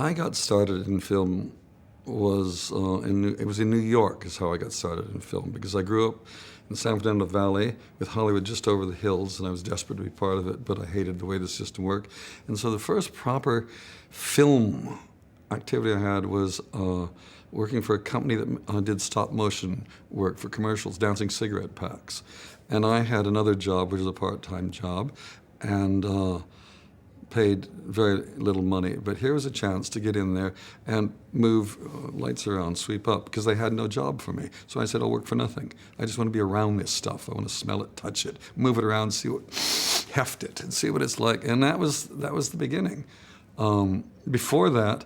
I got started in film was it was in New York is how I got started in film, because I grew up in the San Fernando Valley with Hollywood just over the hills, and I was desperate to be part of it, but I hated the way the system worked. And so the first proper film activity I had was working for a company that did stop motion work for commercials, dancing cigarette packs. And I had another job, which was a part-time job, and paid very little money. But here was a chance to get in there and move lights around, sweep up, because they had no job for me. So I said, I'll work for nothing. I just want to be around this stuff. I want to smell it, touch it, move it around, see what, heft it, and see what it's like. And that was the beginning. Before that,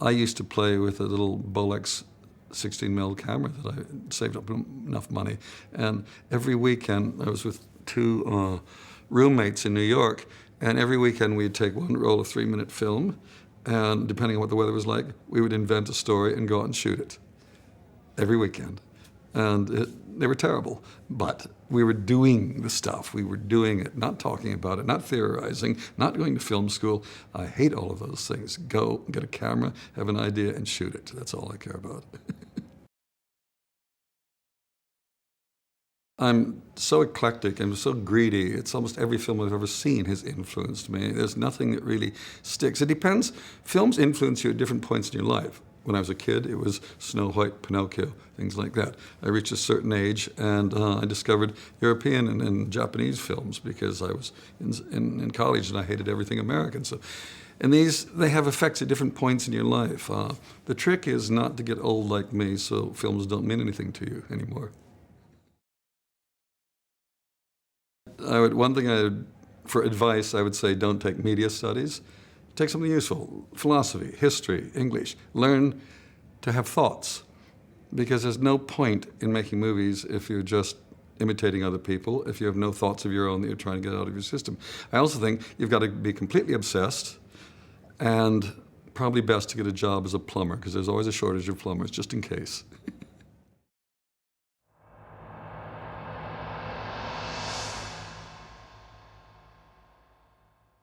I used to play with a little Bolex 16mm camera that I saved up enough money. And every weekend, I was with two roommates in New York, and every weekend we'd take one roll of 3-minute film, and depending on what the weather was like, we would invent a story and go out and shoot it. Every weekend. And they were terrible, but we were doing the stuff. We were doing it, not talking about it, not theorizing, not going to film school. I hate all of those things. Go, get a camera, have an idea, and shoot it. That's all I care about. I'm so eclectic and so greedy. It's almost every film I've ever seen has influenced me. There's nothing that really sticks. It depends. Films influence you at different points in your life. When I was a kid, it was Snow White, Pinocchio, things like that. I reached a certain age, and I discovered European and Japanese films because I was in college and I hated everything American. So, and they have effects at different points in your life. The trick is not to get old like me, so films don't mean anything to you anymore. For advice, I would say don't take media studies. Take something useful, philosophy, history, English. Learn to have thoughts, because there's no point in making movies if you're just imitating other people, if you have no thoughts of your own that you're trying to get out of your system. I also think you've got to be completely obsessed, and probably best to get a job as a plumber, because there's always a shortage of plumbers, just in case.